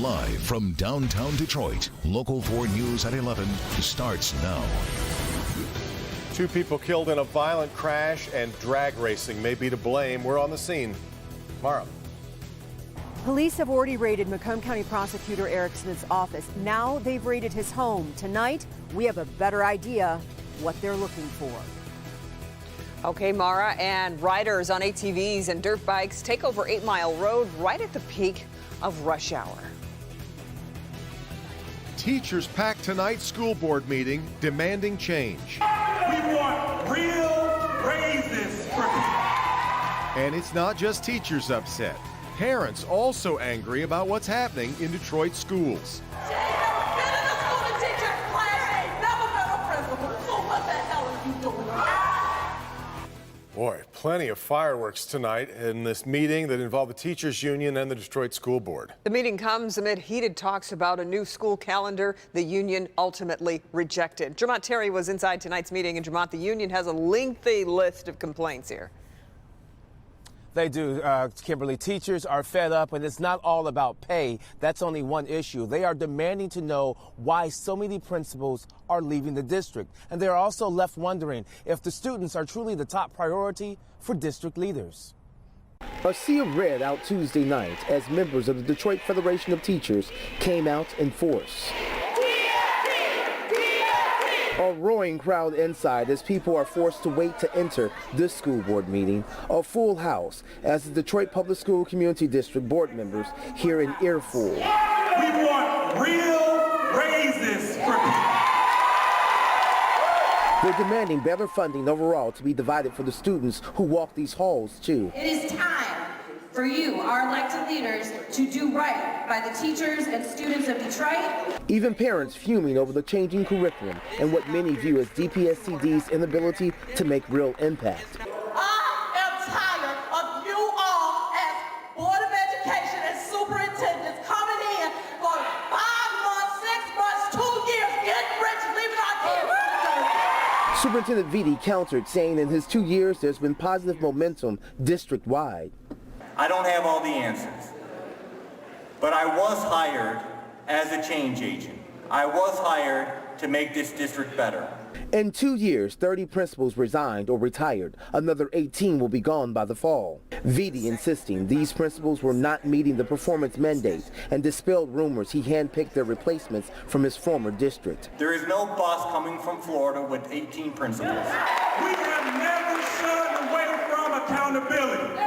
Live from downtown Detroit, Local 4 News at 11 starts now. 2 people killed in a violent crash and drag racing may be to blame. We're on the scene. Mara. Police have already raided Macomb County Prosecutor Eric Smith's office. Now they've raided his home. Tonight, we have a better idea what they're looking for. Okay, Mara, and riders on ATVs and dirt bikes take over 8 Mile Road right at the peak of rush hour. Teachers packed tonight's school board meeting demanding change. We want real raises for people. And it's not just teachers upset. Parents also angry about what's happening in Detroit schools. Boy, plenty of fireworks tonight in this meeting that involved the teachers union and the Detroit School Board. The meeting comes amid heated talks about a new school calendar the union ultimately rejected. Jermont Terry was inside tonight's meeting, and Jermont, the union has a lengthy list of complaints here. They do, Kimberly. Teachers are fed up, and it's not all about pay. That's only one issue. They are demanding to know why so many principals are leaving the district. And they're also left wondering if the students are truly the top priority for district leaders. A sea of red out Tuesday night as members of the Detroit Federation of Teachers came out in force. A roaring crowd inside as people are forced to wait to enter this school board meeting. A full house as the Detroit Public School Community District board members hear an earful. We want real raises for people. They're demanding better funding overall to be divided for the students who walk these halls too. It is time for you, our elected leaders, to do right by the teachers and students of Detroit. Even parents fuming over the changing curriculum and what many view as DPSCD's inability to make real impact. I am tired of you all as Board of Education and superintendents coming in for 5 months, 6 months, 2 years, getting rich, leaving our kids. Superintendent Vitti countered, saying in his 2 years there's been positive momentum district-wide. I don't have all the answers, but I was hired as a change agent. I was hired to make this district better. In 2 years, 30 principals resigned or retired. Another 18 will be gone by the fall. Vitti insisting these principals were not meeting the performance mandate and dispelled rumors he handpicked their replacements from his former district. There is no bus coming from Florida with 18 principals. We have never shunned away from accountability.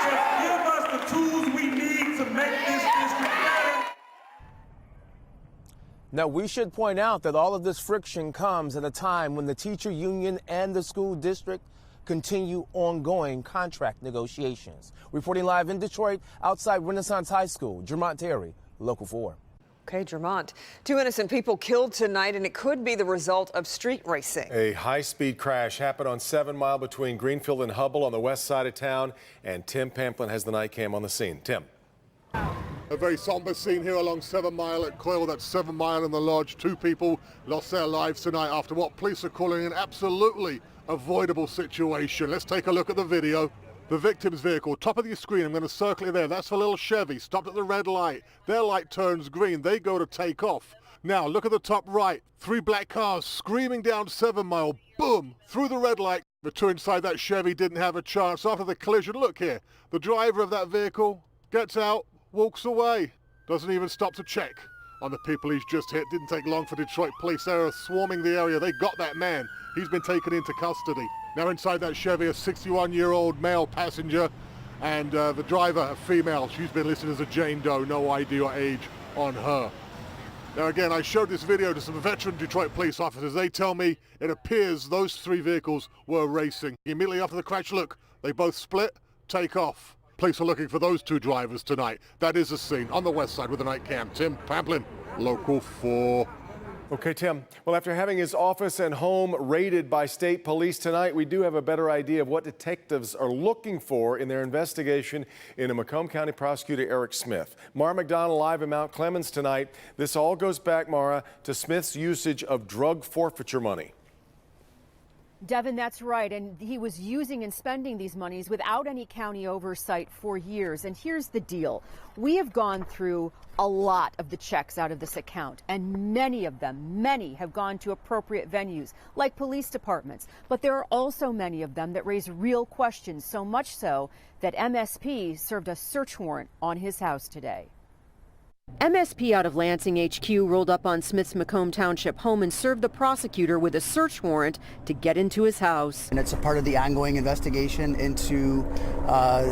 Just give us the tools we need to make this district better. Now, we should point out that all of this friction comes at a time when the teacher union and the school district continue ongoing contract negotiations. Reporting live in Detroit, outside Renaissance High School, Jermont Terry, Local 4. Okay, Jermont. 2 innocent people killed tonight, and it could be the result of street racing. A high-speed crash happened on 7 Mile between Greenfield and Hubble on the west side of town, and Tim Pamplin has the night cam on the scene. Tim. A very somber scene here along 7 Mile at Coyle. That's 7 Mile in the Lodge. 2 people lost their lives tonight after what police are calling an absolutely avoidable situation. Let's take a look at the video. The victim's vehicle, top of your screen, I'm going to circle it there. That's the little Chevy, stopped at the red light. Their light turns green. They go to take off. Now, look at the top right. 3 black cars screaming down 7 Mile. Boom! Through the red light. The 2 inside that Chevy didn't have a chance after the collision. Look here. The driver of that vehicle gets out, walks away. Doesn't even stop to check on the people he's just hit. Didn't take long for Detroit police. They are swarming the area. They got that man. He's been taken into custody. Now inside that Chevy, a 61-year-old male passenger, and the driver, a female. She's been listed as a Jane Doe, no ID or age on her. Now again, I showed this video to some veteran Detroit police officers. They tell me it appears those 3 vehicles were racing. Immediately after the crash, look, they both split, take off. Police are looking for those 2 drivers tonight. That is the scene on the west side with the night cam. Tim Pamplin, Local 4. Okay, Tim. Well, after having his office and home raided by state police tonight, we do have a better idea of what detectives are looking for in their investigation into Macomb County Prosecutor Eric Smith. Mara McDonald live in Mount Clemens tonight. This all goes back, Mara, to Smith's usage of drug forfeiture money. Devin, that's right. And he was using and spending these monies without any county oversight for years. And here's the deal. We have gone through a lot of the checks out of this account, and many have gone to appropriate venues like police departments. But there are also many of them that raise real questions, so much so that MSP served a search warrant on his house today. MSP out of Lansing HQ rolled up on Smith's Macomb Township home and served the prosecutor with a search warrant to get into his house. And it's a part of the ongoing investigation into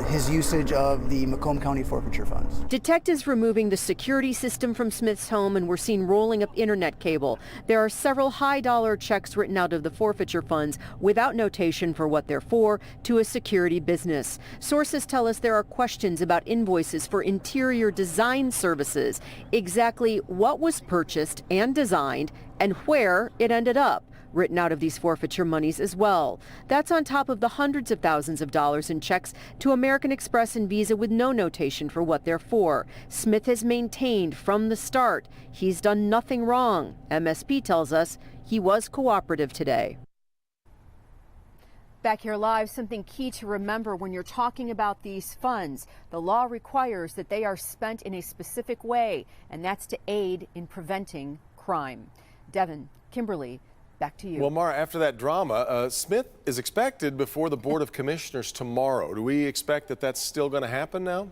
his usage of the Macomb County forfeiture funds. Detectives removing the security system from Smith's home and were seen rolling up internet cable. There are several high-dollar checks written out of the forfeiture funds without notation for what they're for to a security business. Sources tell us there are questions about invoices for interior design services. Exactly what was purchased and designed and where it ended up, written out of these forfeiture monies as well. That's on top of the hundreds of thousands of dollars in checks to American Express and Visa with no notation for what they're for. Smith has maintained from the start he's done nothing wrong. MSP tells us he was cooperative today. Back here live, something key to remember when you're talking about these funds. The law requires that they are spent in a specific way, and that's to aid in preventing crime. Devin, Kimberly, back to you. Well, Mara, after that drama, Smith is expected before the Board of Commissioners tomorrow. Do we expect that that's still going to happen now?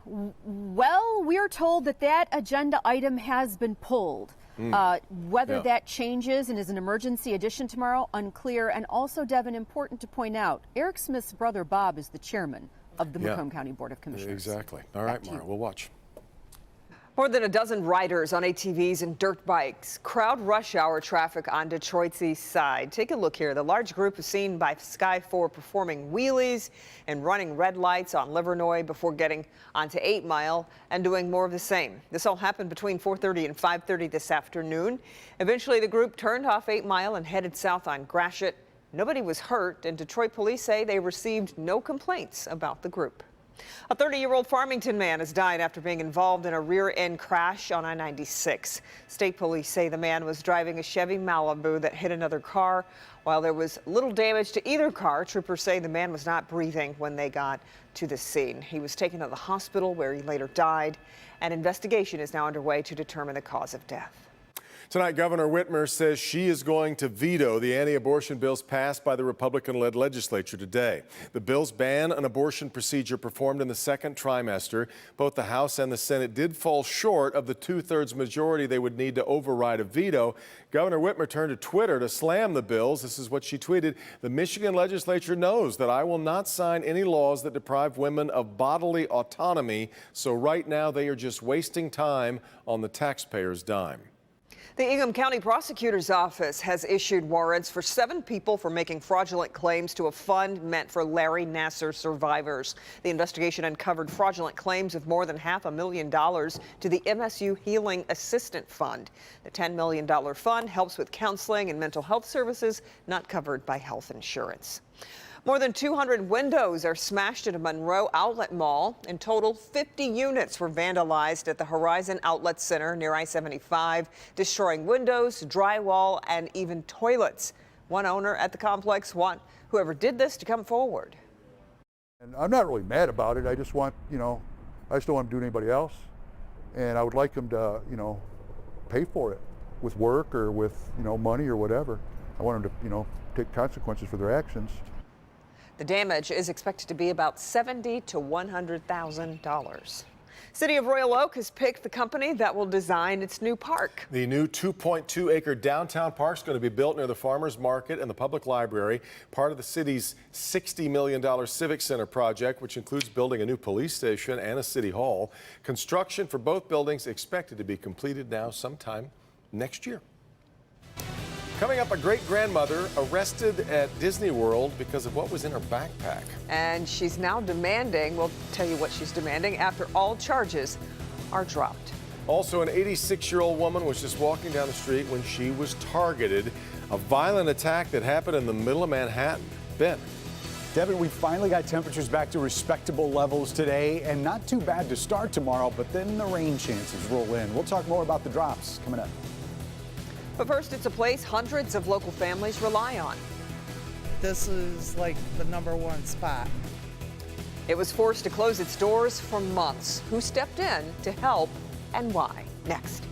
Well, we are told that that agenda item has been pulled. Whether that changes and is an emergency addition tomorrow, unclear. And also, Devin, important to point out, Eric Smith's brother Bob is the chairman of the Macomb County Board of Commissioners. Exactly. All right, Mara, we'll watch. More than a dozen riders on ATVs and dirt bikes crowd rush hour traffic on Detroit's east side. Take a look here. The large group is seen by Sky 4 performing wheelies and running red lights on Livernois before getting onto 8 Mile and doing more of the same. This all happened between 4:30 and 5:30 this afternoon. Eventually, the group turned off 8 Mile and headed south on Gratiot. Nobody was hurt, and Detroit police say they received no complaints about the group. A 30-year-old Farmington man has died after being involved in a rear-end crash on I-96. State police say the man was driving a Chevy Malibu that hit another car. While there was little damage to either car, troopers say the man was not breathing when they got to the scene. He was taken to the hospital where he later died. An investigation is now underway to determine the cause of death. Tonight, Governor Whitmer says she is going to veto the anti-abortion bills passed by the Republican-led legislature today. The bills ban an abortion procedure performed in the second trimester. Both the House and the Senate did fall short of the two-thirds majority they would need to override a veto. Governor Whitmer turned to Twitter to slam the bills. This is what she tweeted. The Michigan legislature knows that I will not sign any laws that deprive women of bodily autonomy. So right now they are just wasting time on the taxpayers' dime. The Ingham County Prosecutor's Office has issued warrants for 7 people for making fraudulent claims to a fund meant for Larry Nassar survivors. The investigation uncovered fraudulent claims of more than $500,000 to the MSU Healing Assistant Fund. The $10 million fund helps with counseling and mental health services not covered by health insurance. More than 200 windows are smashed at a Monroe outlet mall. In total, 50 units were vandalized at the Horizon Outlet Center near I-75, destroying windows, drywall, and even toilets. One owner at the complex wants whoever did this to come forward. And I'm not really mad about it. I just want, I just don't want to do anybody else. And I would like them to, pay for it with work or with, money or whatever. I want them to, take consequences for their actions. The damage is expected to be about $70,000 to $100,000. City of Royal Oak has picked the company that will design its new park. The new 2.2-acre downtown park is going to be built near the Farmers Market and the Public Library, part of the city's $60 million Civic Center project, which includes building a new police station and a city hall. Construction for both buildings expected to be completed now sometime next year. Coming up, a great-grandmother arrested at Disney World because of what was in her backpack. And she's now demanding, we'll tell you what she's demanding after all charges are dropped. Also, an 86-year-old woman was just walking down the street when she was targeted. A violent attack that happened in the middle of Manhattan. Ben. Devin, we finally got temperatures back to respectable levels today, and not too bad to start tomorrow, but then the rain chances roll in. We'll talk more about the drops coming up. But first, it's a place hundreds of local families rely on. this is like the #1 spot. It was forced to close its doors for months. Who stepped in to help and why? Next.